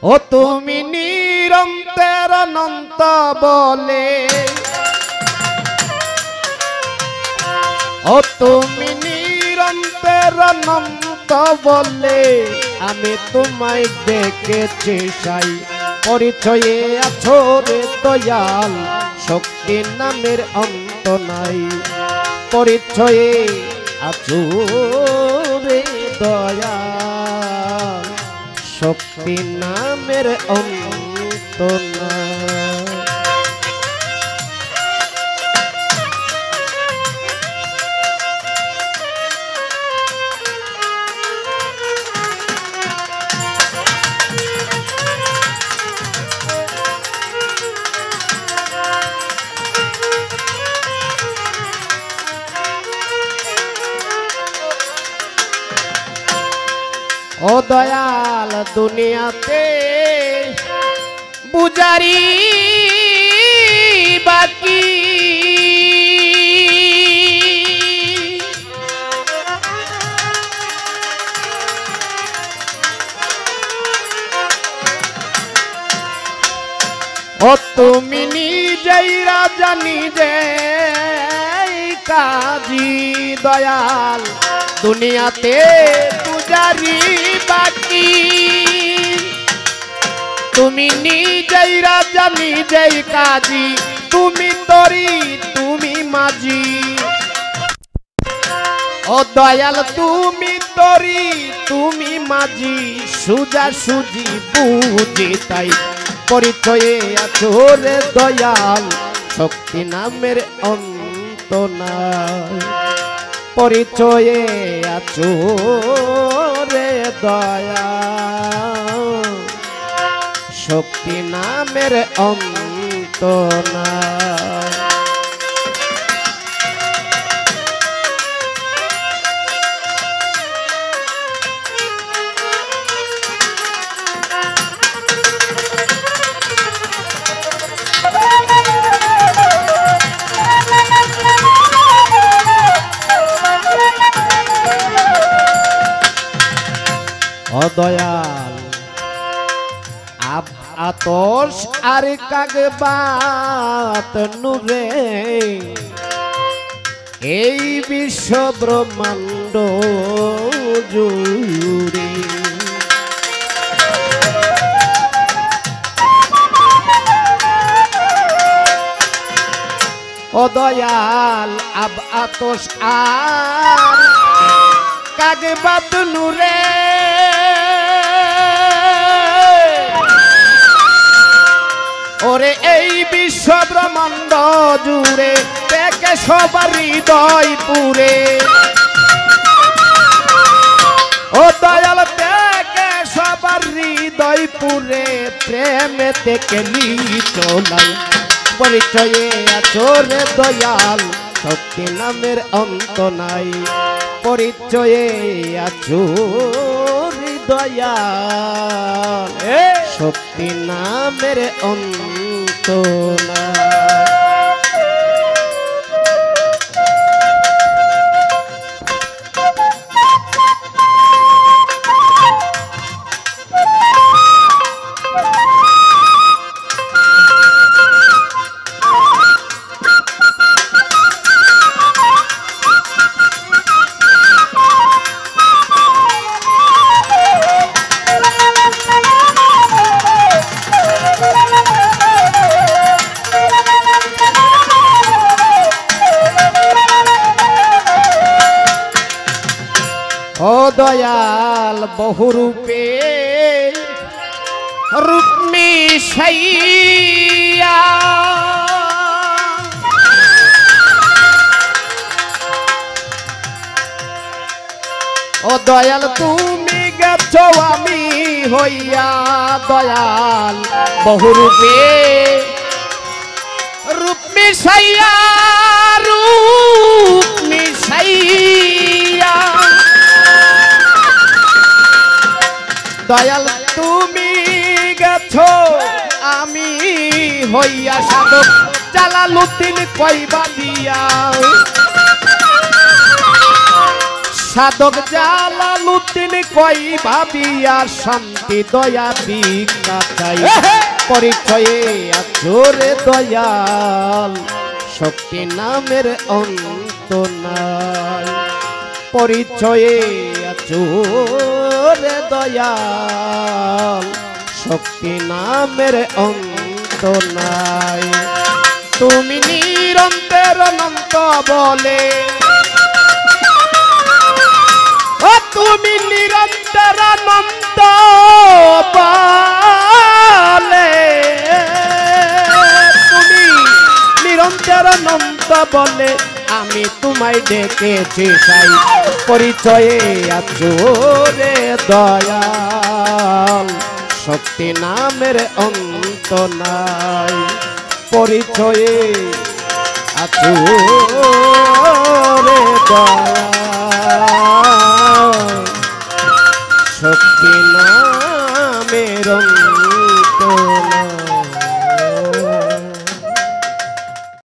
ও তুমি নিরন্তর অনন্ত বলে, ও তুমি নিরন্তর অনন্ত বলে, আমি তোমায় দেখেছি সাই। পরিচয়ে আছো রে দয়াল, শক্তি নামের অন্ত নাই। পরিচয়ে আছো রে দয়াল, শক্তি নামের অন্ত নাই। ও দয়াল দুনিয়াতে বুজারি বাকি, ও তুমি নিজেই রাজা নিজেই কাজী দয়াল, দুনিয়াতে পূজারি বাকি। তুমি নিজেই রাজা নিজেই কাজী, তুমি তরি তুমি মাঝি। ও দয়াল তুমি তরি তুমি মাঝি, সুজা সুজি বুঝি তাই। পরিচয়ে আছো রে দয়াল, শক্তি নামের অন্ত নাই। পরিচয়ে আছো রে দয়াল, শক্তি নামের অন্ত নাই। ও দয়াল আতশ আর কাগবাত নূরে, এই বিশ্ব ব্রহ্মাণ্ড জুড়ে। ও দয়াল আতশ আর কাগবাত নূরে, ওরে এই বিশ্ব ব্রহ্মাণ্ড জুড়ে, দেখে সবার হৃদয় পুরে। ও দয়াল দেখে সবার হৃদয় পুরে, প্রেমে থেকে লিচলাই। পরিচয়ে আছো রে দয়াল, শক্তি নামের অন্ত নাই। পরিচয়ে আছো দয়াল, শক্তি নামের অন্ত নাই। ও দয়াল বহুরূপে রূপ মিশাইয়া, ও দয়াল তুমি গেছো আমি হইয়া। দয়াল বহুরূপে রূপ মিশাইয়া, রূপ মিশাইয়া। দয়াল তুমি গেছো আমি হইয়া, সাধক জালালউদ্দিন কইবা দিয়া। সাধক জালালউদ্দিন কই ভাবিয়া শান্তি দয়া ভিক্ষা চাই পরিচয়ে আচরে দয়াল শক্তি নামের অন্ত নাই পরিচয়ে আচরে দয়াল শক্তি নামের অন্ত নাই তুমি নিরন্তর অনন্ত বলে ও তুমি নিরন্তর অনন্ত বলে তুমি নিরন্তর অনন্ত বলে আমি তোমায় ডেকেছি সাই পরিচয়ে আছো রে দয়াল শক্তি নামের অন্ত নাই পরিচয়ে আছো রে দয়াল শক্তি নামের